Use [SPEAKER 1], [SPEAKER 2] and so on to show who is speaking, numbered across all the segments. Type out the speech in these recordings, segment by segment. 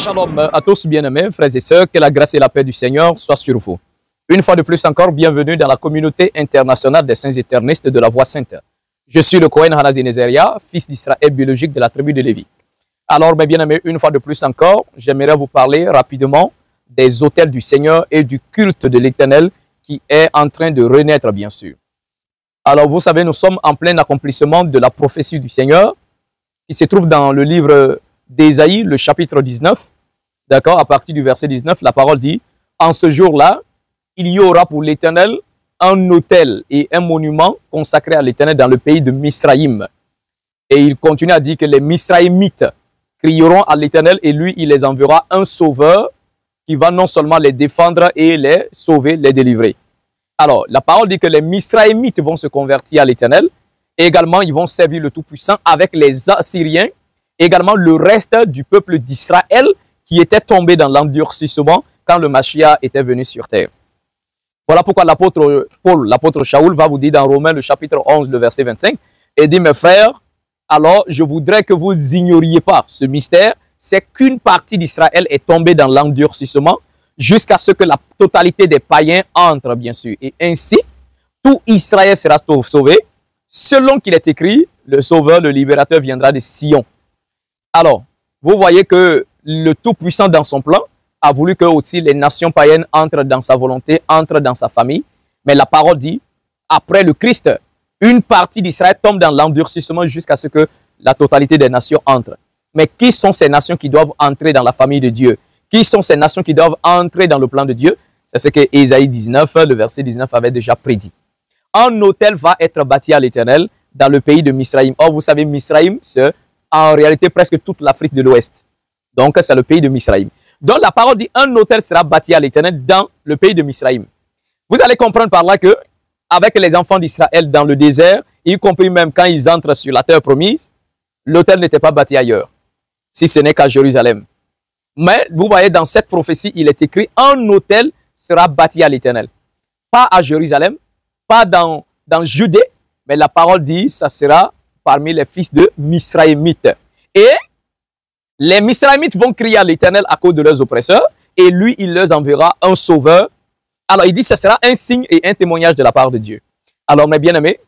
[SPEAKER 1] Shalom à tous bien-aimés, frères et sœurs, que la grâce et la paix du Seigneur soient sur vous. Une fois de plus encore, bienvenue dans la communauté internationale des saints éternistes de la Voie Sainte. Je suis le Cohen Hanazi Nezeria, fils d'Israël biologique de la tribu de Lévi. Alors, mes bien-aimés, une fois de plus encore, j'aimerais vous parler rapidement des autels du Seigneur et du culte de l'Éternel qui est en train de renaître, bien sûr. Alors, vous savez, nous sommes en plein accomplissement de la prophétie du Seigneur qui se trouve dans le livre d'Ésaïe, le chapitre 19. D'accord, à partir du verset 19, la parole dit « En ce jour-là, il y aura pour l'Éternel un autel et un monument consacré à l'Éternel dans le pays de Misraïm. » Et il continue à dire que les Misraïmites crieront à l'Éternel et lui, il les enverra un sauveur qui va non seulement les défendre et les sauver, les délivrer. Alors, la parole dit que les Misraïmites vont se convertir à l'Éternel. Également, ils vont servir le Tout-Puissant avec les Assyriens. Également, le reste du peuple d'Israël qui était tombé dans l'endurcissement quand le Mashiach était venu sur terre. Voilà pourquoi l'apôtre Paul, l'apôtre Shaoul, va vous dire dans Romains, le chapitre 11, le verset 25, et dit, mes frères, alors je voudrais que vous ignoriez pas ce mystère, c'est qu'une partie d'Israël est tombée dans l'endurcissement jusqu'à ce que la totalité des païens entre, bien sûr. Et ainsi, tout Israël sera sauvé. Selon qu'il est écrit, le Sauveur, le Libérateur viendra de Sion. Alors, vous voyez que le Tout-Puissant dans son plan a voulu que aussi les nations païennes entrent dans sa volonté, entrent dans sa famille. Mais la parole dit, après le Christ, une partie d'Israël tombe dans l'endurcissement jusqu'à ce que la totalité des nations entrent. Mais qui sont ces nations qui doivent entrer dans la famille de Dieu? Qui sont ces nations qui doivent entrer dans le plan de Dieu? C'est ce que Ésaïe 19, le verset 19 avait déjà prédit. Un autel va être bâti à l'Éternel dans le pays de Misraïm. Or, vous savez, Misraïm, c'est en réalité presque toute l'Afrique de l'Ouest. Donc, c'est le pays de Misraïm. Donc, la parole dit, un autel sera bâti à l'Éternel dans le pays de Misraïm. Vous allez comprendre par là que, avec les enfants d'Israël dans le désert, y compris même quand ils entrent sur la terre promise, l'autel n'était pas bâti ailleurs, si ce n'est qu'à Jérusalem. Mais, vous voyez, dans cette prophétie, il est écrit, un autel sera bâti à l'Éternel. Pas à Jérusalem, pas dans Judée, mais la parole dit, ça sera parmi les fils de Misraïmites. Et les Misraïmites vont crier à l'Éternel à cause de leurs oppresseurs, et lui, il leur enverra un sauveur. Alors, il dit, ça sera un signe et un témoignage de la part de Dieu. Alors, mes bien-aimés,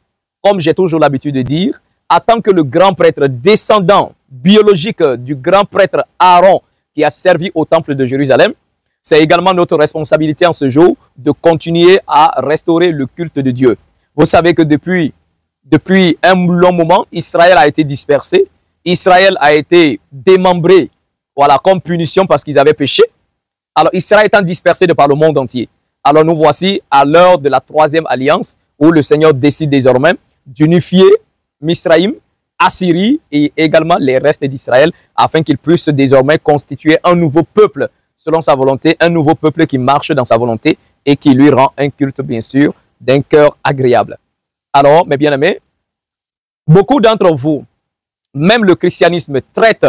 [SPEAKER 1] comme j'ai toujours l'habitude de dire, en tant que le grand prêtre descendant biologique du grand prêtre Aaron qui a servi au temple de Jérusalem, c'est également notre responsabilité en ce jour de continuer à restaurer le culte de Dieu. Vous savez que depuis un long moment, Israël a été dispersé. Israël a été démembré, voilà, comme punition parce qu'ils avaient péché. Alors, Israël étant dispersé de par le monde entier. Alors, nous voici à l'heure de la troisième alliance où le Seigneur décide désormais d'unifier Misraïm, Assyrie et également les restes d'Israël afin qu'ils puissent désormais constituer un nouveau peuple selon sa volonté, un nouveau peuple qui marche dans sa volonté et qui lui rend un culte, bien sûr, d'un cœur agréable. Alors, mes bien-aimés, beaucoup d'entre vous, même le christianisme traite,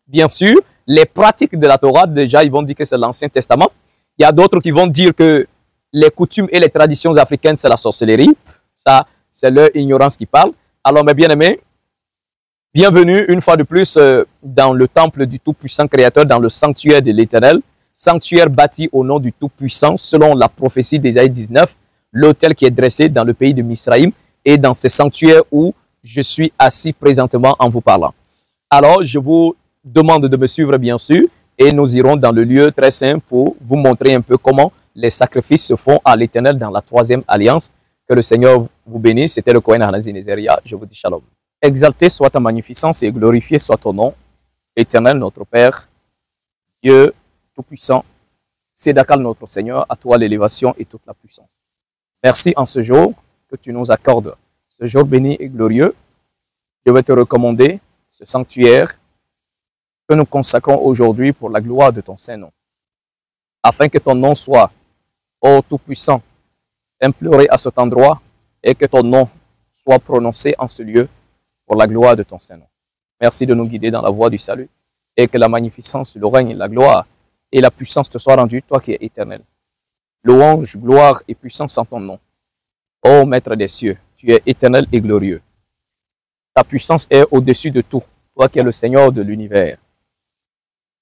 [SPEAKER 1] bien sûr, les pratiques de la Torah. Déjà, ils vont dire que c'est l'Ancien Testament. Il y a d'autres qui vont dire que les coutumes et les traditions africaines, c'est la sorcellerie. Ça, c'est leur ignorance qui parle. Alors, mes bien-aimés, bienvenue une fois de plus dans le temple du Tout-Puissant Créateur, dans le sanctuaire de l'Éternel. Sanctuaire bâti au nom du Tout-Puissant, selon la prophétie d'Ésaïe 19, l'autel qui est dressé dans le pays de Misraïm et dans ces sanctuaires où je suis assis présentement en vous parlant. Alors, je vous demande de me suivre, bien sûr, et nous irons dans le lieu très saint pour vous montrer un peu comment les sacrifices se font à l'Éternel dans la troisième alliance. Que le Seigneur vous bénisse. C'était le Cohen Hanazi Nezeria. Je vous dis shalom. Exalté soit ta magnificence et glorifié soit ton nom, Éternel, notre Père, Dieu Tout-Puissant, Sédakal, notre Seigneur, à toi l'élévation et toute la puissance. Merci en ce jour que tu nous accordes, ce jour béni et glorieux. Je vais te recommander ce sanctuaire que nous consacrons aujourd'hui pour la gloire de ton Saint-Nom, afin que ton nom soit, ô Tout-Puissant, imploré à cet endroit et que ton nom soit prononcé en ce lieu pour la gloire de ton Saint-Nom. Merci de nous guider dans la voie du salut et que la magnificence, le règne, la gloire et la puissance te soient rendues, toi qui es éternel. Louange, gloire et puissance en ton nom. Ô Maître des cieux, tu es éternel et glorieux. Ta puissance est au-dessus de tout, toi qui es le Seigneur de l'univers.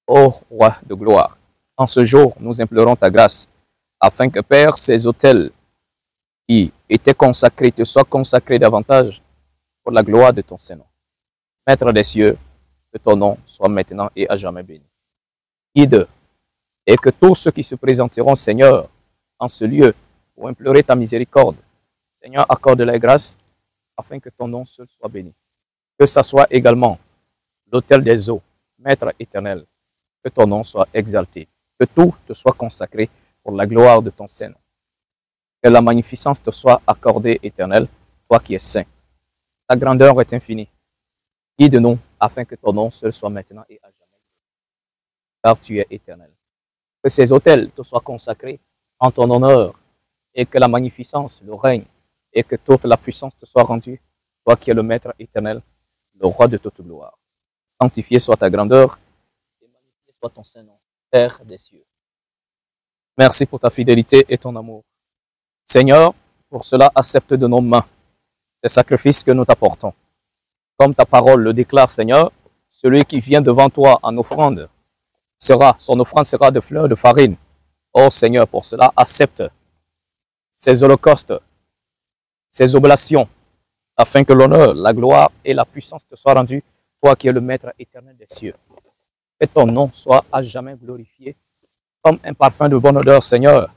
[SPEAKER 1] ô roi de gloire. En ce jour, nous implorons ta grâce, afin que, Père, ces autels qui étaient consacrés te soient consacrés davantage pour la gloire de ton Saint-Nom. Maître des cieux, que ton nom soit maintenant et à jamais béni. Guide, et que tous ceux qui se présenteront, Seigneur, en ce lieu, pour implorer ta miséricorde, Seigneur, accorde la grâce, afin que ton nom seul soit béni. Que ça soit également l'autel des eaux, Maître éternel, que ton nom soit exalté, que tout te soit consacré pour la gloire de ton Saint-Nom. Que la magnificence te soit accordée, éternel, toi qui es saint. Ta grandeur est infinie. Guide-nous afin que ton nom seul soit maintenant et à jamais, car tu es éternel. Que ces autels te soient consacrés en ton honneur, et que la magnificence, le règne, et que toute la puissance te soit rendue, toi qui es le Maître éternel, le roi de toute gloire. Sanctifié soit ta grandeur, et magnifié soit ton Saint-Nom, Père des cieux. Merci pour ta fidélité et ton amour. Seigneur, pour cela, accepte de nos mains ces sacrifices que nous t'apportons. Comme ta parole le déclare, Seigneur, celui qui vient devant toi en offrande, son offrande sera de fleurs de farine. Oh Seigneur, pour cela, accepte ces holocaustes, ces oblations, afin que l'honneur, la gloire et la puissance te soient rendus, toi qui es le Maître éternel des cieux. Que ton nom soit à jamais glorifié, comme un parfum de bonne odeur, Seigneur.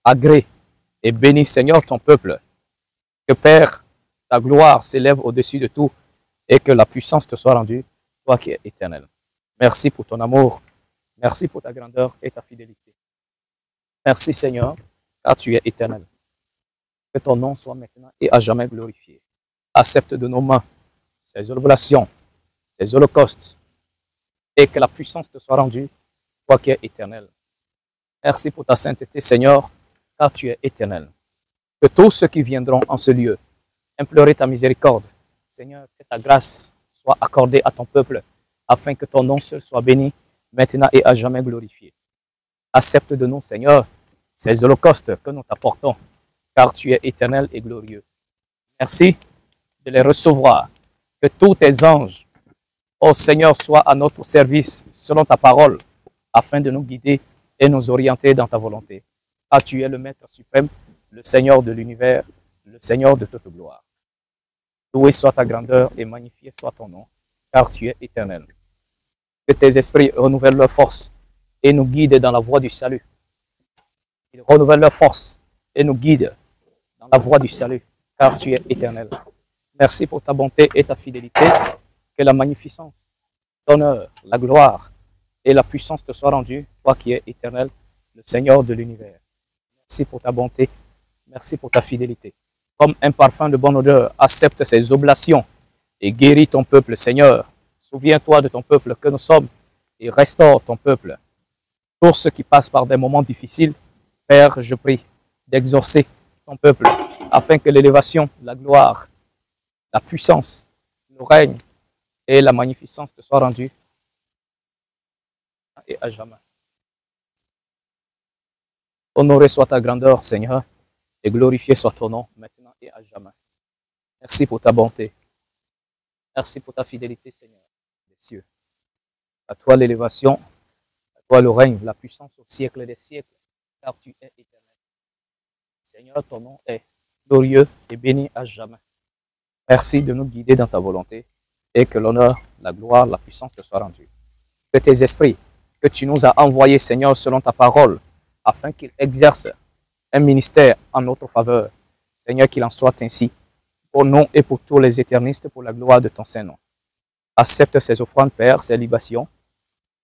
[SPEAKER 1] Agrée et bénis, Seigneur, ton peuple. Que, Père, ta gloire s'élève au-dessus de tout et que la puissance te soit rendue, toi qui es éternel. Merci pour ton amour. Merci pour ta grandeur et ta fidélité. Merci, Seigneur, car tu es éternel. Que ton nom soit maintenant et à jamais glorifié. Accepte de nos mains ces oblations, ces holocaustes, et que la puissance te soit rendue, toi qui es éternel. Merci pour ta sainteté, Seigneur, car tu es éternel. Que tous ceux qui viendront en ce lieu implorer ta miséricorde, Seigneur, que ta grâce soit accordée à ton peuple, afin que ton nom seul soit béni, maintenant et à jamais glorifié. Accepte de nous, Seigneur, ces holocaustes que nous t'apportons, car tu es éternel et glorieux. Merci de les recevoir. Que tous tes anges, ô Seigneur, soient à notre service selon ta parole, afin de nous guider et nous orienter dans ta volonté. Car tu es le Maître suprême, le Seigneur de l'univers, le Seigneur de toute gloire. Loué soit ta grandeur et magnifié soit ton nom, car tu es éternel. Que tes esprits renouvellent leur force et nous guident dans la voie du salut. Ils renouvellent leur force et nous guident dans la voie du salut, car tu es éternel. Merci pour ta bonté et ta fidélité. Que la magnificence, l'honneur, la gloire et la puissance te soient rendues, toi qui es éternel, le Seigneur de l'univers. Merci pour ta bonté. Merci pour ta fidélité. Comme un parfum de bonne odeur, accepte ces oblations et guéris ton peuple, Seigneur. Souviens-toi de ton peuple que nous sommes et restaure ton peuple. Pour ceux qui passent par des moments difficiles, Père, je prie d'exaucer ton peuple afin que l'élévation, la gloire, la puissance, le règne et la magnificence te soient rendues et à jamais. Honoré soit ta grandeur, Seigneur, et glorifié soit ton nom maintenant et à jamais. Merci pour ta bonté. Merci pour ta fidélité, Seigneur des cieux. À toi l'élévation, à toi le règne, la puissance au siècle des siècles, car tu es éternel. Seigneur, ton nom est glorieux et béni à jamais. Merci de nous guider dans ta volonté et que l'honneur, la gloire, la puissance te soient rendus. Que tes esprits, que tu nous as envoyés, Seigneur, selon ta parole, afin qu'ils exercent un ministère en notre faveur. Seigneur, qu'il en soit ainsi, pour nous et pour tous les éternistes, pour la gloire de ton Saint-Nom. Accepte ces offrandes, Père, ces libations,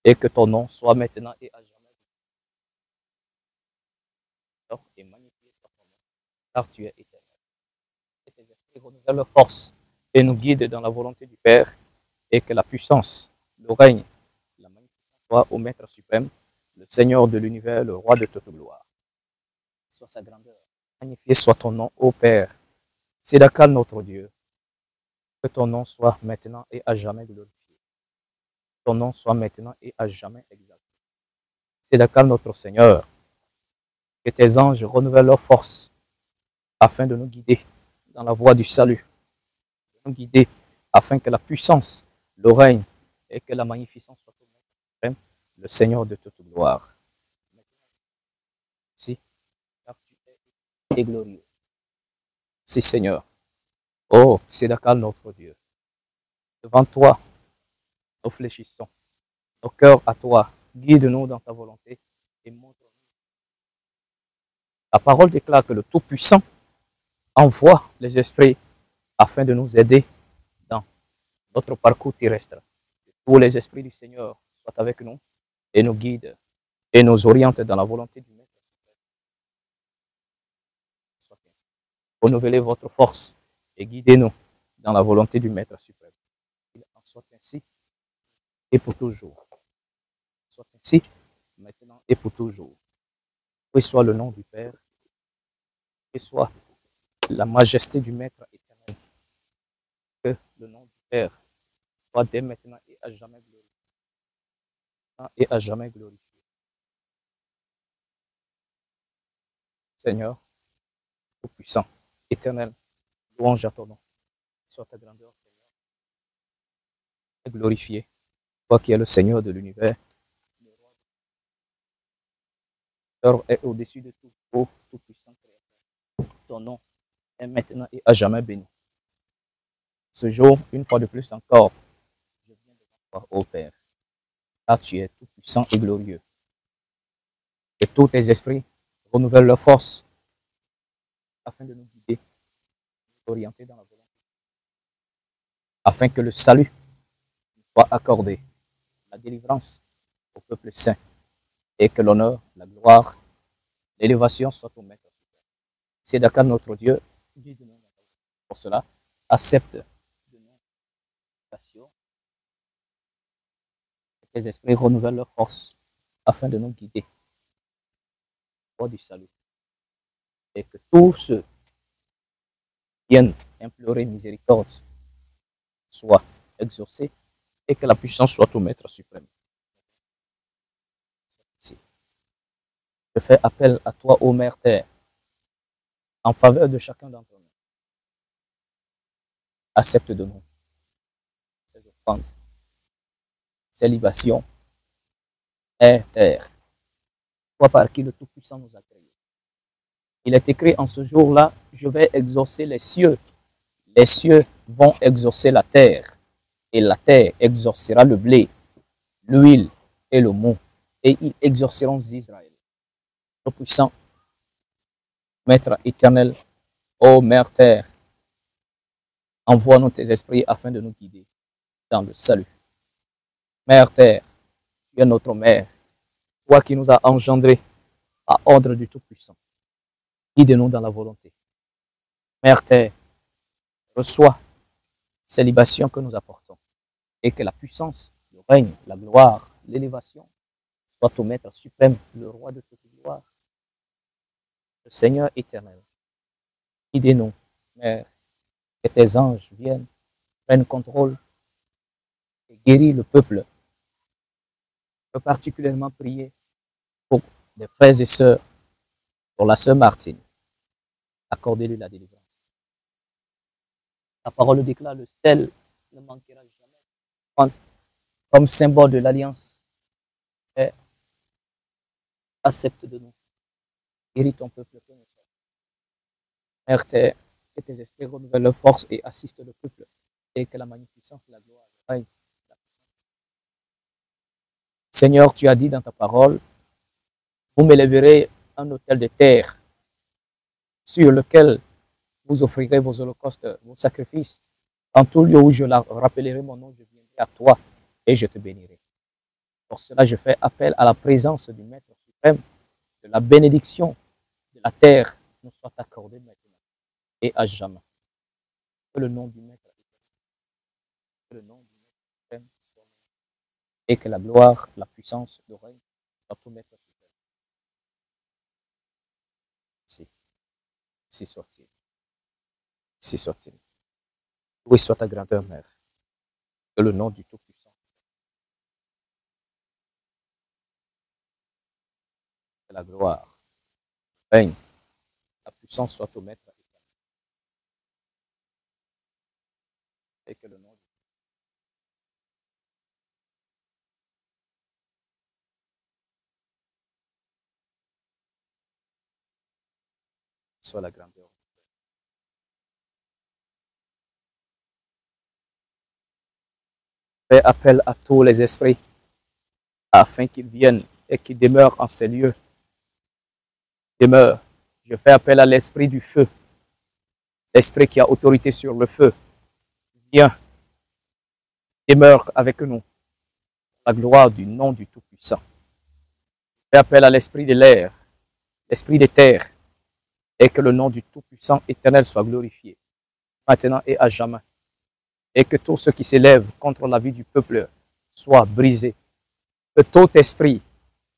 [SPEAKER 1] et que ton nom soit maintenant et à jamais. Et magnifié soit ton nom, car tu es éternel. Que tes esprits renouvellent leur force et nous guident dans la volonté du Père, et que la puissance, le règne, la magnificence soit au Maître suprême, le Seigneur de l'univers, le roi de toute gloire. Soit sa grandeur. Magnifié soit ton nom, ô Père. Sédacal notre Dieu. Que ton nom soit maintenant et à jamais glorifié. Ton nom soit maintenant et à jamais exalté. Sédacal notre Seigneur. Que tes anges renouvellent leur force afin de nous guider dans la voie du salut. De nous guider afin que la puissance, le règne et que la magnificence soient au Maître suprême, le Seigneur de toute gloire. Si, car tu es glorieux. Si, Seigneur. Oh, Tzedakah, notre Dieu. Devant toi, nous fléchissons. Nos cœurs à toi. Guide-nous dans ta volonté et montre-nous. La parole déclare que le Tout-Puissant envoie les esprits afin de nous aider dans notre parcours terrestre. Que tous les esprits du Seigneur soient avec nous et nous guident et nous orientent dans la volonté du Maître. Renouvelez votre force et guidez-nous dans la volonté du Maître suprême. Il en soit ainsi et pour toujours. Soit ainsi, maintenant et pour toujours. Que soit le nom du Père, que soit la majesté du Maître éternel, que le nom du Père soit dès maintenant et à jamais glorifié. Et à jamais glorifié. Seigneur, tout-puissant, éternel, louange à ton nom. Soit ta grandeur, Seigneur, glorifiée. Toi qui es le Seigneur de l'univers, est au-dessus de tout, ô tout-puissant Créateur. Ton nom est maintenant et à jamais béni. Ce jour, une fois de plus encore, je viens de toi, ô Père, car tu es tout-puissant et glorieux. Et tous tes esprits renouvellent leur force afin de nous guider, nous orienter dans la volonté, afin que le salut nous soit accordé, la délivrance au peuple saint, et que l'honneur, la gloire, l'élévation soient au Maître suprême. C'est d'accord notre Dieu, guide-nous. Pour cela, accepte de nous passion. Que tes esprits renouvellent leur force afin de nous guider au du salut. Et que tous ceux qui viennent implorer miséricorde soient exaucés et que la puissance soit au Maître suprême. Ici. Je fais appel à toi, ô Mère Terre, en faveur de chacun d'entre nous. Accepte de nous ces offrandes, ces libations, Terre, toi par qui le Tout-Puissant nous a créés. Il est écrit en ce jour-là, je vais exaucer les cieux. Les cieux vont exaucer la terre, et la terre exaucera le blé, l'huile et le mou, et ils exauceront Israël. Tout-Puissant, Maître éternel, ô Mère Terre, envoie-nous tes esprits afin de nous guider dans le salut. Mère Terre, tu es notre Mère, toi qui nous as engendrés à ordre du Tout-Puissant. Guide-nous dans la volonté. Mère Terre, reçois ces libations que nous apportons et que la puissance, le règne, la gloire, l'élévation soit au Maître suprême, le roi de toute gloire, le Seigneur éternel. Guidez-nous, Mère, que tes anges viennent, prennent contrôle et guérissent le peuple. Je veux particulièrement prier pour des frères et sœurs, pour la sœur Martine. Accordez-lui la délivrance. La parole déclare, le sel ne manquera jamais. Comme symbole de l'alliance, accepte de nous. Guéris ton peuple que nous sommes. Mère Terre, que tes esprits renouvellent leur force et assistent le peuple, et que la magnificence, la gloire, le règne, la puissance. Seigneur, tu as dit dans ta parole, vous m'élèverez un autel de terre sur lequel vous offrirez vos holocaustes, vos sacrifices. En tout lieu où je rappellerai mon nom, je viendrai à toi et je te bénirai. Pour cela, je fais appel à la présence du Maître suprême, de la bénédiction de la terre nous soit accordée maintenant et à jamais. Que le nom du Maître que le nom du Maître suprême soit et que la gloire, la puissance, le règne soit au Maître suprême. Si soit-il. Si soit-il. Loué soit ta grandeur, Mère. Que le nom du Tout-Puissant. Que la gloire, le règne, la puissance soit au Maître et que le nom Soit la grandeur. Fais appel à tous les esprits afin qu'ils viennent et qu'ils demeurent en ces lieux. Demeure. Je fais appel à l'esprit du feu, l'esprit qui a autorité sur le feu. Viens, demeure avec nous. La gloire du nom du Tout-Puissant. Je fais appel à l'esprit de l'air, l'esprit des terres, et que le nom du Tout-Puissant éternel soit glorifié, maintenant et à jamais. Et que tout ce qui s'élève contre la vie du peuple soit brisé. Que tout esprit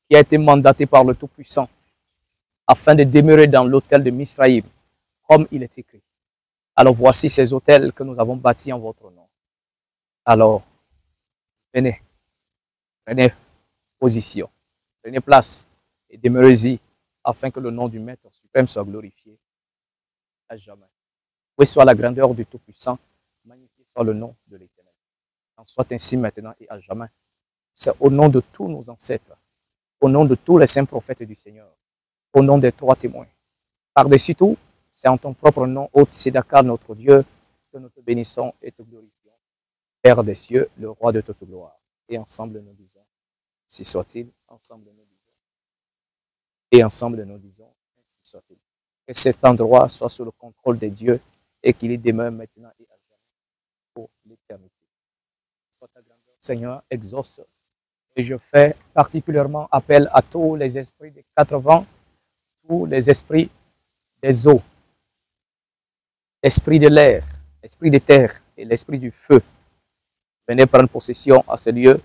[SPEAKER 1] qui a été mandaté par le Tout-Puissant afin de demeurer dans l'autel de Misraïm, comme il est écrit. Alors voici ces autels que nous avons bâtis en votre nom. Alors, venez, prenez position, prenez place et demeurez-y afin que le nom du Maître suprême soit glorifié à jamais. Oui, soit la grandeur du Tout-Puissant, magnifié soit le nom de l'Éternel. En soit ainsi maintenant et à jamais. C'est au nom de tous nos ancêtres, au nom de tous les saints prophètes du Seigneur, au nom des trois témoins. Par-dessus tout, c'est en ton propre nom, ô Tzedaka, notre Dieu, que nous te bénissons et te glorifions. Père des cieux, le roi de toute gloire. Et ensemble nous disons, ainsi soit-il, ensemble nous disons. Et ensemble nous disons, ainsi soit-il. Que cet endroit soit sous le contrôle de Dieu et qu'il y demeure maintenant et à jamais pour l'éternité. Soit ta grandeur, Seigneur, exauce. Et je fais particulièrement appel à tous les esprits des quatre vents, tous les esprits des eaux, l'esprit de l'air, l'esprit des terres et l'esprit du feu. Venez prendre possession à ce lieu.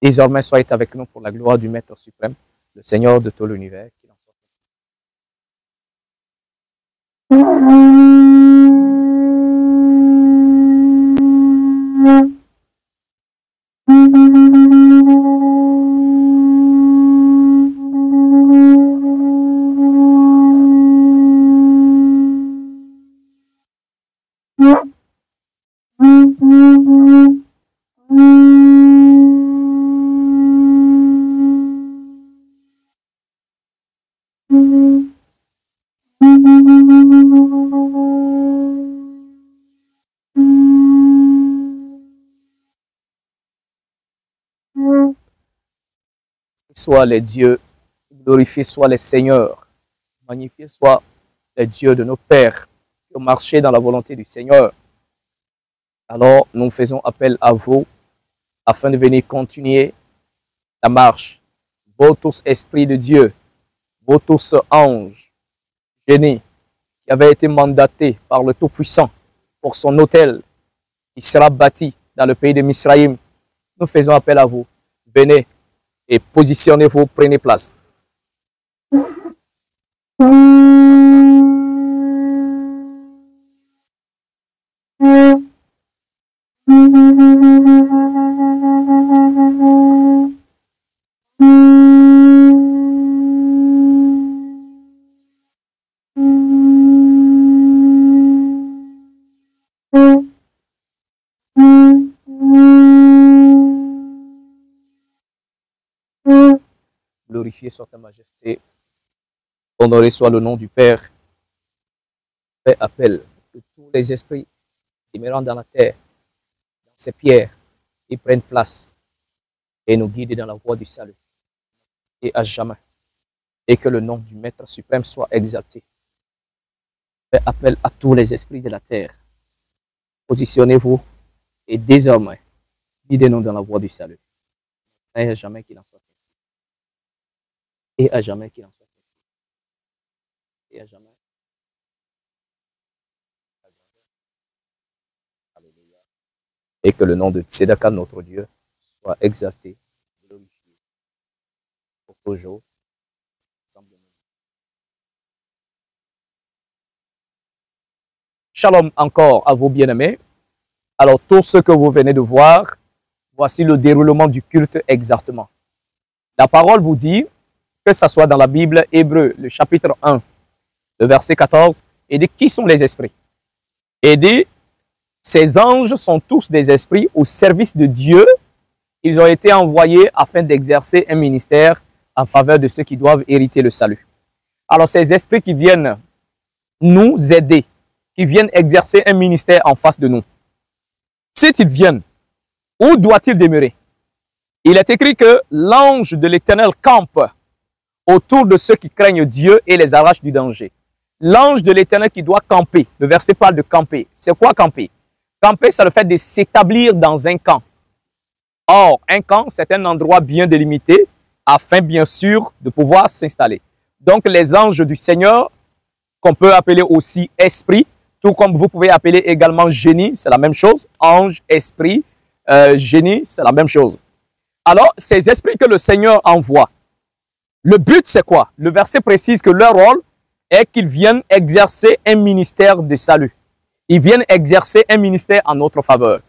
[SPEAKER 1] Désormais, soyez avec nous pour la gloire du Maître suprême, le Seigneur de tout l'univers. Qu'il en soit soit les dieux, glorifiés soient les seigneurs, magnifiés soient les dieux de nos pères qui ont marché dans la volonté du Seigneur. Alors nous faisons appel à vous afin de venir continuer la marche. Vous tous esprits de Dieu, vous tous anges, génies, qui avaient été mandatés par le Tout-Puissant pour son autel qui sera bâti dans le pays de Misraïm. Nous faisons appel à vous. Venez et positionnez-vous, prenez place. Glorifié soit ta majesté, honoré soit le nom du Père. Fais appel que tous les esprits demeurant dans la terre, dans ces pierres, ils prennent place et nous guident dans la voie du salut et à jamais. Et que le nom du Maître suprême soit exalté. Fais appel à tous les esprits de la terre. Positionnez-vous et désormais, guidez-nous dans la voie du salut. Et à jamais qu'il en soit ainsi. Et à jamais qu'il en soit ainsi. Et à jamais. Alléluia. Et que le nom de Tzedaka, notre Dieu, soit exalté, glorifié, pour toujours. Shalom encore à vous bien-aimés. Alors, tout ce que vous venez de voir, voici le déroulement du culte exactement. La parole vous dit, que ce soit dans la Bible, Hébreu, le chapitre 1, le verset 14, et dit qui sont les esprits. Et dit, ces anges sont tous des esprits au service de Dieu. Ils ont été envoyés afin d'exercer un ministère en faveur de ceux qui doivent hériter le salut. Alors, ces esprits qui viennent nous aider, qui viennent exercer un ministère en face de nous, s'ils viennent, où doit-il demeurer? Il est écrit que l'ange de l'Éternel campe autour de ceux qui craignent Dieu et les arrache du danger. L'ange de l'Éternel qui doit camper. Le verset parle de camper. C'est quoi camper? Camper, c'est le fait de s'établir dans un camp. Or, un camp, c'est un endroit bien délimité afin, bien sûr, de pouvoir s'installer. Donc, les anges du Seigneur, qu'on peut appeler aussi esprit, tout comme vous pouvez appeler également génie, c'est la même chose. Ange, esprit, génie, c'est la même chose. Alors, ces esprits que le Seigneur envoie, le but, c'est quoi? Le verset précise que leur rôle est qu'ils viennent exercer un ministère de salut. Ils viennent exercer un ministère en notre faveur.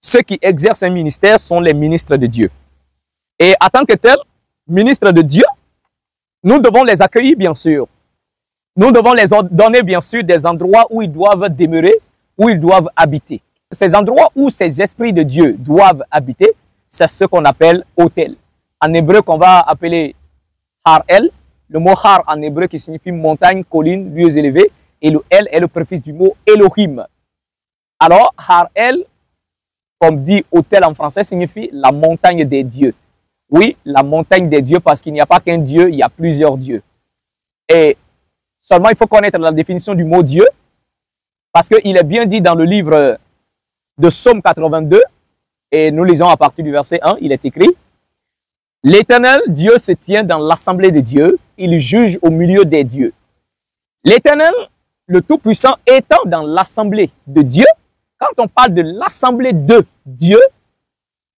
[SPEAKER 1] Ceux qui exercent un ministère sont les ministres de Dieu. Et en tant que tels, ministres de Dieu, nous devons les accueillir, bien sûr. Nous devons les donner, bien sûr, des endroits où ils doivent demeurer, où ils doivent habiter. Ces endroits où ces esprits de Dieu doivent habiter, c'est ce qu'on appelle hôtel. En hébreu, qu'on va appeler Har-El. Le mot Har en hébreu qui signifie montagne, colline, lieux élevés. Et le El est le préfixe du mot Elohim. Alors, Har-El, comme dit hôtel en français, signifie la montagne des dieux. Oui, la montagne des dieux, parce qu'il n'y a pas qu'un Dieu, il y a plusieurs dieux. Et seulement, il faut connaître la définition du mot Dieu, parce qu'il est bien dit dans le livre de Psaume 82, et nous lisons à partir du verset 1, il est écrit: L'Éternel, Dieu se tient dans l'assemblée des dieux, il juge au milieu des dieux. L'Éternel, le Tout-Puissant, étant dans l'assemblée de Dieu, quand on parle de l'assemblée de Dieu,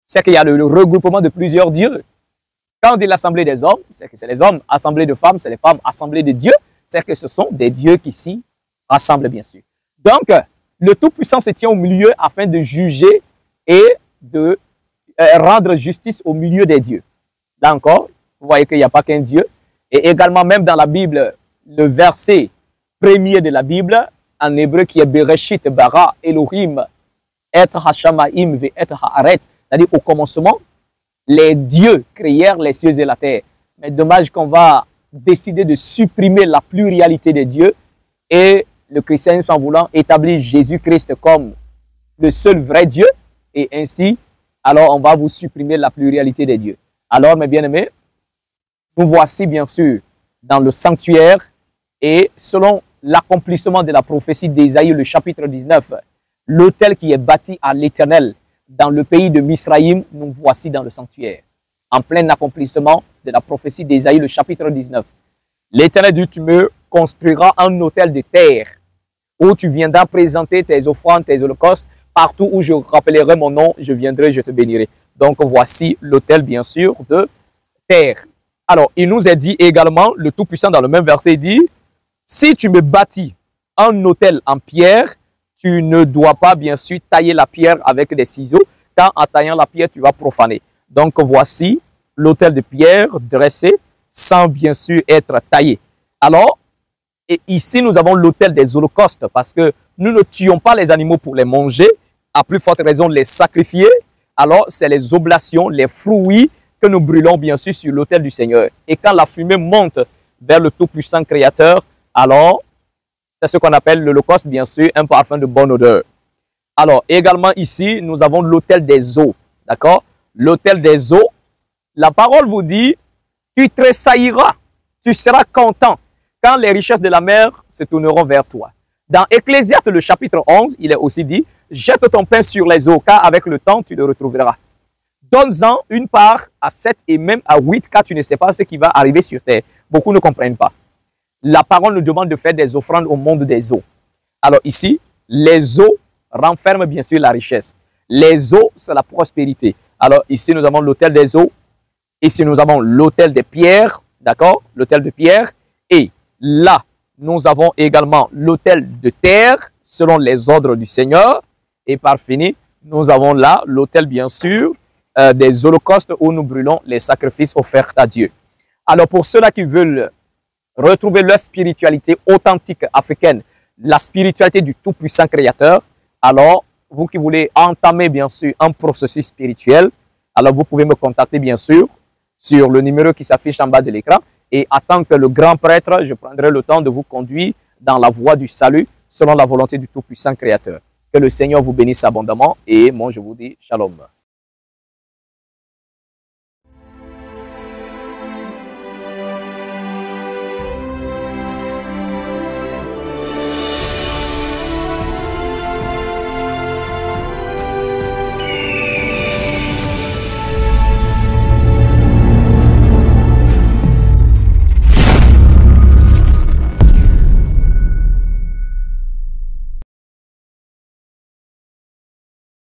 [SPEAKER 1] c'est qu'il y a le regroupement de plusieurs dieux. Quand on dit l'assemblée des hommes, c'est que c'est les hommes assemblés de femmes, c'est les femmes assemblées de Dieu, c'est que ce sont des dieux qui s'y rassemblent, bien sûr. Donc, le Tout-Puissant se tient au milieu afin de juger et de rendre justice au milieu des dieux. Là encore, vous voyez qu'il n'y a pas qu'un Dieu. Et également, même dans la Bible, le verset premier de la Bible, en hébreu, qui est Bereshit, Bara, Elohim, Et Hashamaim, Ve Et Haaret, c'est-à-dire au commencement, les dieux créèrent les cieux et la terre. Mais dommage qu'on va décider de supprimer la pluralité des dieux et le christianisme en voulant établir Jésus-Christ comme le seul vrai Dieu. Et ainsi, alors on va vous supprimer la pluralité des dieux. Alors, mes bien-aimés, nous voici bien sûr dans le sanctuaire et selon l'accomplissement de la prophétie d'Ésaïe, le chapitre 19, l'autel qui est bâti à l'Éternel dans le pays de Misraïm, nous voici dans le sanctuaire, en plein accomplissement de la prophétie d'Ésaïe, le chapitre 19. L'Éternel dit: tu me construiras un autel de terre où tu viendras présenter tes offrandes, tes holocaustes. Partout où je rappellerai mon nom, je viendrai, je te bénirai. Donc, voici l'autel, bien sûr, de terre. Alors, il nous est dit également, le Tout-Puissant, dans le même verset, il dit: si tu me bâtis un autel en pierre, tu ne dois pas, bien sûr, tailler la pierre avec des ciseaux, car en taillant la pierre, tu vas profaner. Donc, voici l'autel de pierre dressé, sans, bien sûr, être taillé. Alors, et ici, nous avons l'autel des holocaustes, parce que nous ne tuons pas les animaux pour les manger, à plus forte raison les sacrifier. Alors, c'est les oblations, les fruits que nous brûlons, bien sûr, sur l'autel du Seigneur. Et quand la fumée monte vers le Tout-Puissant Créateur, alors, c'est ce qu'on appelle l'holocauste, bien sûr, un parfum de bonne odeur. Alors, également ici, nous avons l'autel des eaux. D'accord? L'autel des eaux, la parole vous dit: tu tressailliras, tu seras content quand les richesses de la mer se tourneront vers toi. Dans Ecclésiaste, le chapitre 11, il est aussi dit: jette ton pain sur les eaux, car avec le temps, tu le retrouveras. Donne-en une part à 7 et même à 8, car tu ne sais pas ce qui va arriver sur terre. Beaucoup ne comprennent pas. La parole nous demande de faire des offrandes au monde des eaux. Alors ici, les eaux renferment bien sûr la richesse. Les eaux, c'est la prospérité. Alors ici, nous avons l'autel des eaux. Ici, nous avons l'autel des pierres. D'accord? L'autel de pierre. Et là, nous avons également l'autel de terre, selon les ordres du Seigneur. Et par fini, nous avons là l'autel, bien sûr, des holocaustes où nous brûlons les sacrifices offerts à Dieu. Alors, pour ceux-là qui veulent retrouver leur spiritualité authentique africaine, la spiritualité du Tout-Puissant Créateur, alors, vous qui voulez entamer, bien sûr, un processus spirituel, alors vous pouvez me contacter, bien sûr, sur le numéro qui s'affiche en bas de l'écran. Et en tant que le grand prêtre, je prendrai le temps de vous conduire dans la voie du salut selon la volonté du Tout-Puissant Créateur. Que le Seigneur vous bénisse abondamment et moi je vous dis shalom.